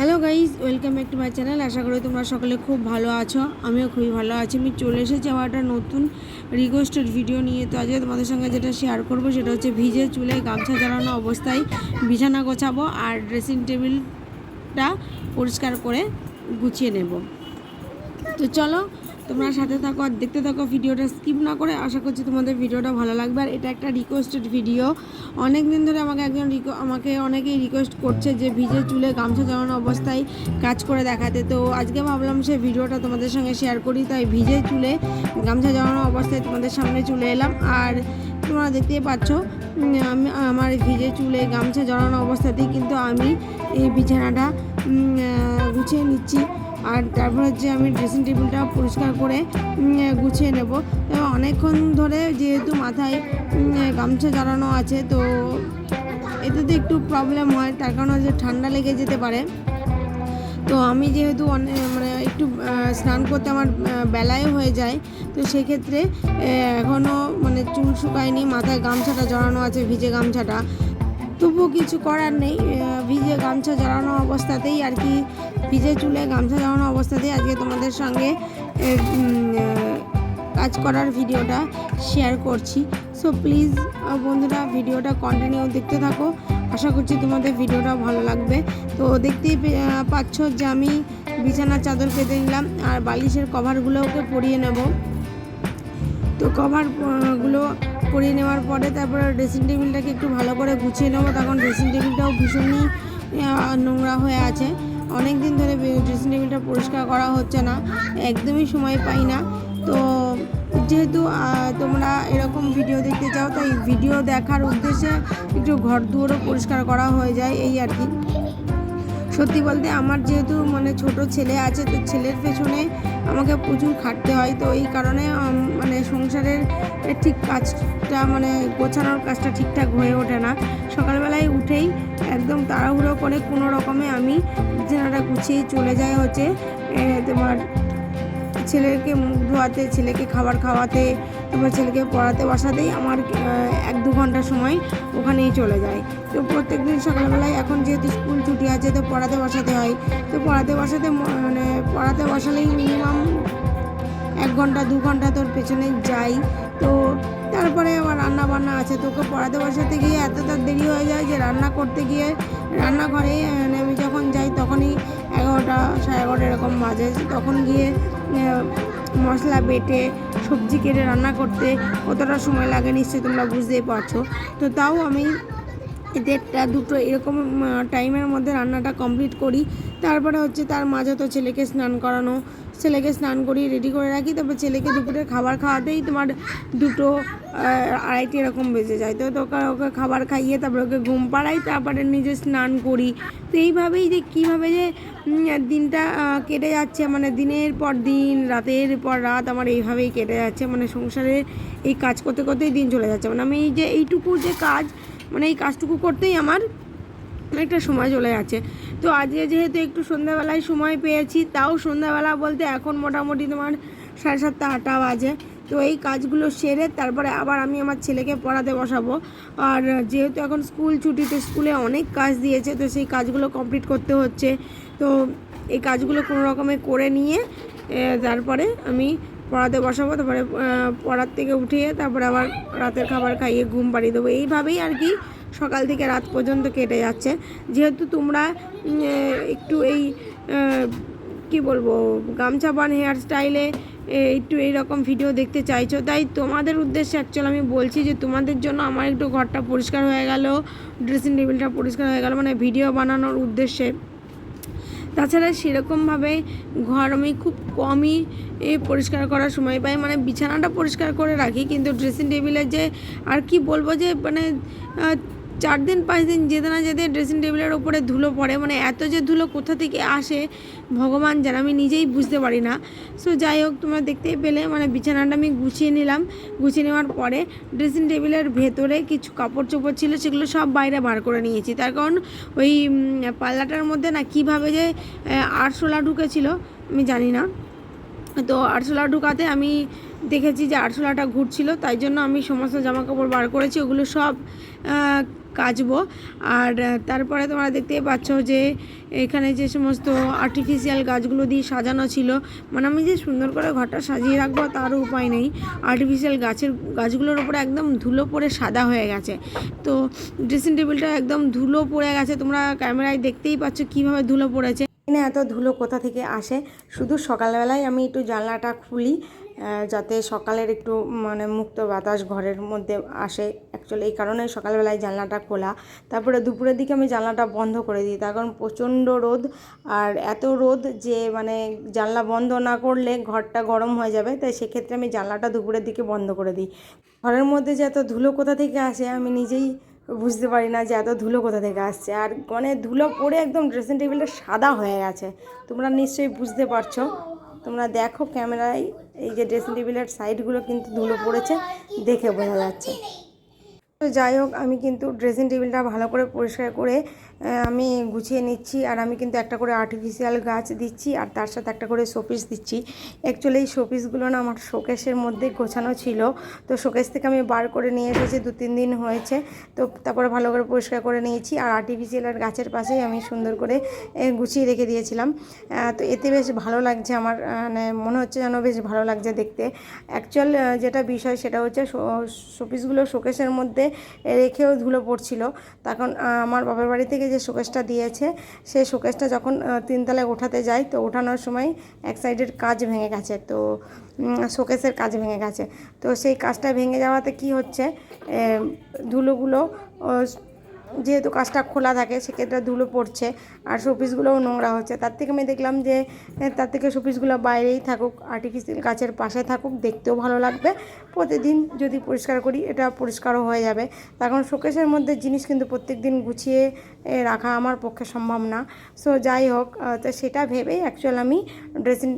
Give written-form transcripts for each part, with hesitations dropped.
Hello guys, welcome back to my channel. আশা করি তোমরা সকলে খুব ভালো আছো। আমিও খুবই ভালো আছি। আমি চলে এসেছি আমার একটা নতুন রিকোয়েস্টেড ভিডিও নিয়ে। তো আজকে তোমাদের সঙ্গে যেটা শেয়ার করব সেটা হচ্ছে ভিজে চুলে গামছা জড়ানো অবস্থায় বিছানা গোছাবো আর ড্রেসিং টেবিলটা পরিষ্কার করে গুছিয়ে নেব। তো চলো তোমরা সাথে থাকো আর দেখতে থাকো, ভিডিওটা স্কিপ না করে। আশা করছি তোমাদের ভিডিওটা ভালো লাগবে। আর এটা একটা রিকোয়েস্টেড ভিডিও। অনেক দিন ধরে আমাকে অনেকেই রিকোয়েস্ট করছে যে ভিজে চুলে গামছা জড়ানো অবস্থায় কাজ করে দেখাতে। তো আজকে ভাবলাম সেই ভিডিওটা তোমাদের সঙ্গে শেয়ার করি, তাই ভিজে চুলে গামছা জড়ানো অবস্থায় তোমাদের সামনে চলে এলাম। আর তোমরা দেখতেই পাচ্ছ আমি আমার ভিজে চুলে গামছা জড়ানো অবস্থাতেই কিন্তু আমি এই বিছানাটা গুছিয়ে নিচ্ছি। আর তারপর হচ্ছে আমি ড্রেসিং টেবিলটা পরিষ্কার করে গুছিয়ে নেব। অনেকক্ষণ ধরে যেহেতু মাথায় গামছা জড়ানো আছে, তো এতে তো একটু প্রবলেম হয়, তার কারণ হচ্ছে ঠান্ডা লেগে যেতে পারে। তো আমি যেহেতু মানে একটু স্নান করতে আমার বেলায় হয়ে যায়, তো সেক্ষেত্রে এখনও মানে চুল শুকায়নি, মাথায় গামছাটা জড়ানো আছে, ভিজে গামছাটা। তবুও কিছু করার নেই, ভিজে গামছা জড়ানো অবস্থাতেই আর কি, ভিজে চুলে গামছা জড়ানো অবস্থাতেই আজকে তোমাদের সঙ্গে কাজ করার ভিডিওটা শেয়ার করছি। সো প্লিজ বন্ধুরা, ভিডিওটা কন্টিনিউ দেখতে থাকো। আশা করছি তোমাদের ভিডিওটা ভালো লাগবে। তো দেখতেই পাচ্ছ যে আমি বিছানার চাদর পেতে নিলাম আর বালিশের কভারগুলোকে পরিয়ে নেব। তো কভারগুলো পরিয়ে নেওয়ার পরে তারপরে ড্রেসিং টেবিলটাকে একটু ভালো করে গুছিয়ে নেবো। তখন ড্রেসিং টেবিলটাও ভীষণই নোংরা হয়ে আছে। অনেক দিন ধরে ড্রেসিং টেবিলটা পরিষ্কার করা হচ্ছে না, একদমই সময় পাই না। তো যেহেতু তোমরা এরকম ভিডিও দেখতে চাও, তাই ভিডিও দেখার উদ্দেশ্যে একটু ঘর দুয়ারও পরিষ্কার করা হয়ে যায়, এই আর কি। সত্যি বলতে আমার যেহেতু মানে ছোট ছেলে আছে, তো ছেলের পেছনে আমাকে প্রচুর খাটতে হয়। তো এই কারণে মানে সংসারের ঠিক কাজটা মানে গোছানোর কাজটা ঠিকঠাক হয়ে ওঠে না। সকালবেলায় উঠেই একদম তাড়াহুড়ো করে কোনো রকমে আমি বিছানাটা গুছিয়ে চলে যায় হচ্ছে তোমার ছেলেকে মুখ ধোয়াতে, ছেলেকে খাবার খাওয়াতে, তারপর ছেলেকে পড়াতে বসাতেই আমার 1-2 ঘন্টা সময় ওখানেই চলে যায়। তো প্রত্যেক দিন সকালবেলায় এখন যেহেতু স্কুল ছুটি আছে, তো পড়াতে বসাতে হয়। তো পড়াতে বসালেই মিনিমাম 1 ঘন্টা 2 ঘন্টা তোর পেছনে যাই। তো তারপরে আবার রান্না বান্না আছে, তোকে পড়াতে বসাতে গিয়ে এতটা দেরি হয়ে যায় যে রান্না করতে গিয়ে রান্নাঘরে আমি যখন যাই তখনই 11টা 11:30 এরকম বাজে। তখন গিয়ে মশলা বেটে সবজি কেটে রান্না করতে কতটা সময় লাগে নিশ্চয়ই তোমরা বুঝতেই পারছো। তো তাও আমি 1:30-2টো এরকম টাইমের মধ্যে রান্নাটা কমপ্লিট করি। তারপরে হচ্ছে তার মাঝে তো ছেলেকে স্নান করানো, ছেলেকে স্নান করিয়ে রেডি করে রাখি। তারপর ছেলেকে দুপুরে খাবার খাওয়াতেই তোমার 2টো 2:30 এরকম বেজে যায়। তো ওকে খাবার খাইয়ে তারপরে ওকে ঘুম পাড়াই, তারপরে নিজে স্নান করি। তো এইভাবেই যে কীভাবে যে দিনটা কেটে যাচ্ছে, মানে দিনের পর দিন রাতের পর রাত আমার এইভাবেই কেটে যাচ্ছে। মানে সংসারের এই কাজ করতে করতেই দিন চলে যাচ্ছে। মানে আমি এই যে এইটুকু যে কাজ, মানে এই কাজটুকু করতেই আমার অনেকটা সময় চলে যাচ্ছে। তো আজকে যেহেতু একটু সন্ধ্যাবেলায় সময় পেয়েছি, তাও সন্ধ্যাবেলা বলতে এখন মোটামুটি তোমার 7:30-8টা বাজে। তো এই কাজগুলো সেরে তারপরে আবার আমি আমার ছেলেকে পড়াতে বসাবো। আর যেহেতু এখন স্কুল ছুটিতে স্কুলে অনেক কাজ দিয়েছে, তো সেই কাজগুলো কমপ্লিট করতে হচ্ছে। তো এই কাজগুলো কোনো রকমে করে নিয়ে তারপরে আমি পড়াতে বসাবো। তারপরে পড়ার থেকে উঠিয়ে তারপরে আবার রাতের খাবার খাইয়ে ঘুম পাড়িয়ে দেবো। এইভাবেই আর কি সকাল থেকে রাত পর্যন্ত কেটে যাচ্ছে। যেহেতু তোমরা একটু এই কি বলবো গামছা বান হেয়ার স্টাইলে একটু এইরকম ভিডিও দেখতে চাইছো, তাই তোমাদের উদ্দেশ্যে অ্যাকচুয়ালি আমি বলছি যে তোমাদের জন্য আমার একটু ঘরটা পরিষ্কার হয়ে গেল, ড্রেসিং টেবিলটা পরিষ্কার হয়ে গেল, মানে ভিডিও বানানোর উদ্দেশ্যে। তাছাড়া সেরকমভাবে ঘর আমি খুব কমই পরিষ্কার করার সময় পাই। মানে বিছানাটা পরিষ্কার করে রাখি, কিন্তু ড্রেসিং টেবিলের যে আর কি বলবো যে মানে 4 দিন 5 দিন যেতে না যেতে ড্রেসিং টেবিলের ওপরে ধুলো পড়ে। মানে এত যে ধুলো কোথা থেকে আসে ভগবান জানে, আমি নিজেই বুঝতে পারি না। সো যাই হোক, তোমরা দেখতেই পেলে মানে বিছানাটা আমি গুছিয়ে নিলাম। গুছিয়ে নেওয়ার পরে ড্রেসিং টেবিলের ভেতরে কিছু কাপড় চোপড় ছিল, সেগুলো সব বাইরে বার করে নিয়েছি। তার কারণ ওই পাল্লাটার মধ্যে না কীভাবে যে আরশোলা ঢুকেছিল আমি জানি না। তো আরশোলা ঢুকাতে আমি দেখেছি যে আরশোলাটা ঘুরছিল, তাই জন্য আমি সমস্ত জামাকাপড় বার করেছি। ওগুলো সব কাচবো। আর তারপরে তোমরা দেখতেই পাচ্ছ যে এখানে যে সমস্ত আর্টিফিশিয়াল গাছগুলো দিয়ে সাজানো ছিল, মানে আমি যে সুন্দর করে ঘরটা সাজিয়ে রাখবো তারও উপায় নেই। আর্টিফিশিয়াল গাছগুলোর উপরে একদম ধুলো পড়ে সাদা হয়ে গেছে। তো ড্রেসিং টেবিলটা একদম ধুলো পড়ে গেছে, তোমরা ক্যামেরায় দেখতেই পাচ্ছ কীভাবে ধুলো পড়েছে। এখানে এত ধুলো কোথা থেকে আসে, শুধু সকালবেলায় আমি একটু জানলাটা খুলি যাতে সকালের একটু মানে মুক্ত বাতাস ঘরের মধ্যে আসে। অ্যাকচুয়ালি এই কারণে সকালবেলায় জানলাটা খোলা। তারপরে দুপুরের দিকে আমি জানলাটা বন্ধ করে দিই, তার কারণ প্রচণ্ড রোদ। আর এত রোদ যে মানে জানলা বন্ধ না করলে ঘরটা গরম হয়ে যাবে, তাই সেক্ষেত্রে আমি জানলাটা দুপুরের দিকে বন্ধ করে দিই। ঘরের মধ্যে যে এত ধুলো কোথা থেকে আসে আমি নিজেই বুঝতে পারি না যে এত ধুলো কোথা থেকে আসছে। আর মানে ধুলো পড়ে একদম ড্রেসিং টেবিলটা সাদা হয়ে গেছে, তোমরা নিশ্চয়ই বুঝতে পারছো। তোমরা দেখো ক্যামেরায় এই যে ড্রেসিং টেবিলের সাইডগুলো কিন্তু ধুলো পড়েছে, দেখে বোঝা যাচ্ছে। তো যাই হোক, আমি কিন্তু ড্রেসিং টেবিলটা ভালো করে পরিষ্কার করে আমি গুছিয়ে নিচ্ছি। আর আমি কিন্তু একটা করে আর্টিফিশিয়াল গাছ দিচ্ছি আর তার সাথে একটা করে শোপিস দিচ্ছি। অ্যাকচুয়ালি এই শোপিসগুলো না আমার শোকেসের মধ্যে গোছানো ছিল, তো শোকেস থেকে আমি বার করে নিয়ে এসেছি, 2-3 দিন হয়েছে। তো তারপরে ভালো করে পরিষ্কার করে নিয়েছি। আর আর্টিফিশিয়ালের গাছের পাশেই আমি সুন্দর করে গুছিয়ে রেখে দিয়েছিলাম। তো এতে বেশ ভালো লাগছে আমার, মানে মনে হচ্ছে যেন বেশ ভালো লাগছে দেখতে। অ্যাকচুয়াল যেটা বিষয় সেটা হচ্ছে শোপিসগুলো শোকেসের মধ্যে রেখেও ধুলো পড়ছিল। তখন আমার বাবার বাড়ি থেকে যে শোকেসটা দিয়েছে, সেই শোকেসটা যখন 3 তলায় ওঠাতে যাই, তো ওঠানোর সময় এক সাইডের কাচ ভেঙে গেছে, তো শোকেসের কাচ ভেঙে গেছে। তো সেই কাচটা ভেঙে যাওয়াতে কি হচ্ছে, ধুলোগুলো যেহেতু কাচটা খোলা থাকে সেক্ষেত্রে ধুলো পড়ছে আর শোপিসগুলোও নোংরা হচ্ছে। তার থেকে আমি দেখলাম যে তার থেকে শোপিসগুলো বাইরেই থাকুক, আর্টিফিশিয়াল গাছের পাশে থাকুক, দেখতেও ভালো লাগবে। প্রতিদিন যদি পরিষ্কার করি এটা পরিষ্কারও হয়ে যাবে। তখন শোকেসের মধ্যে জিনিস কিন্তু প্রত্যেক দিন গুছিয়ে রাখা আমার পক্ষে সম্ভব না। সো যাই হোক, তো সেটা ভেবেই অ্যাকচুয়াল আমি ড্রেসিং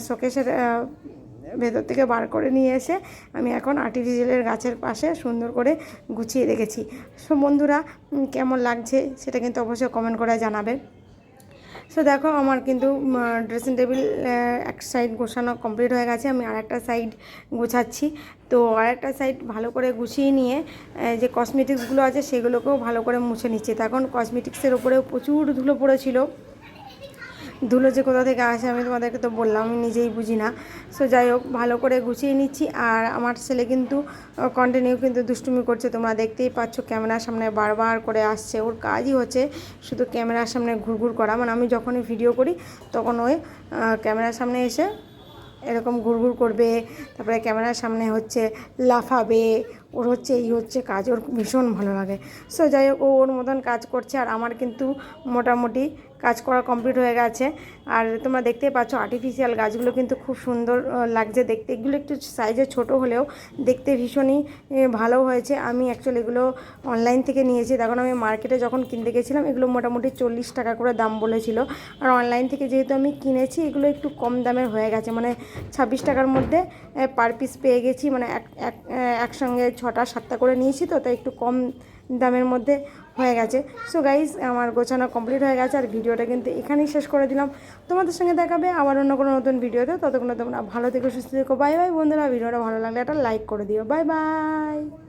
শোকেসের ভেতর থেকে বার করে নিয়ে এসে আমি এখন আর্টিফিশিয়ালের গাছের পাশে সুন্দর করে গুছিয়ে রেখেছি। সো বন্ধুরা, কেমন লাগছে সেটা কিন্তু অবশ্যই কমেন্ট করে জানাবে। সো দেখো আমার কিন্তু ড্রেসিং টেবিল এক সাইড গোছানো কমপ্লিট হয়ে গেছে, আমি আরেকটা সাইড গোছাচ্ছি। তো আরেকটা সাইড ভালো করে গুছিয়ে নিয়ে যে কসমেটিক্সগুলো আছে সেগুলোকেও ভালো করে মুছে নিচ্ছি। তখন কসমেটিক্সের ওপরেও প্রচুর ধুলো পড়েছিল। ধুলো যে কোথা থেকে আসে আমি তোমাদেরকে তো বললাম, আমি নিজেই বুঝি না। সো যাই হোক, ভালো করে গুছিয়ে নিচ্ছি। আর আমার ছেলে কিন্তু কন্টিনিউ কিন্তু দুষ্টুমি করছে, তোমরা দেখতেই পাচ্ছ ক্যামেরার সামনে বারবার করে আসছে। ওর কাজই হচ্ছে শুধু ক্যামেরার সামনে ঘুরঘুর করা, মানে আমি যখনই ভিডিও করি তখন ওই ক্যামেরার সামনে এসে এরকম ঘুরঘুর করবে, তারপরে ক্যামেরার সামনে হচ্ছে লাফাবে। ওর হচ্ছে এই হচ্ছে কাজ, ওর ভীষণ ভালো লাগে। সো যাই হোক, ও ওর মতন কাজ করছে আর আমার কিন্তু মোটামুটি কাজ করা কমপ্লিট হয়ে গেছে। আর তোমরা দেখতেই পাচ্ছ আর্টিফিশিয়াল গাছগুলো কিন্তু খুব সুন্দর লাগছে দেখতে। এগুলো একটু সাইজে ছোট হলেও দেখতে ভীষণই ভালো হয়েছে। আমি অ্যাকচুয়ালি এগুলো অনলাইন থেকে নিয়েছি, তখন আমি মার্কেটে যখন কিনতে গেছিলাম এগুলো মোটামুটি 40 টাকা করে দাম বলেছিল। আর অনলাইন থেকে যেহেতু আমি কিনেছি এগুলো একটু কম দামের হয়ে গেছে, মানে 26 টাকার মধ্যে পার পিস পেয়ে গেছি। মানে একসঙ্গে 6টা-7টা করে নিয়েছি, তো তাই একটু কম দামের মধ্যে হয়ে গেছে। সো গাইজ, আমার গোছানো কমপ্লিট হয়ে গেছে আর ভিডিওটা কিন্তু এখানেই শেষ করে দিলাম। তোমাদের সঙ্গে দেখাবে আবার অন্য কোনো নতুন ভিডিওতে। ততক্ষণ তোমরা ভালো থেকো, সুস্থ থেকো। বাই বাই বন্ধুরা। ভিডিওটা ভালো লাগলে একটা লাইক করে দিও। Bye bye.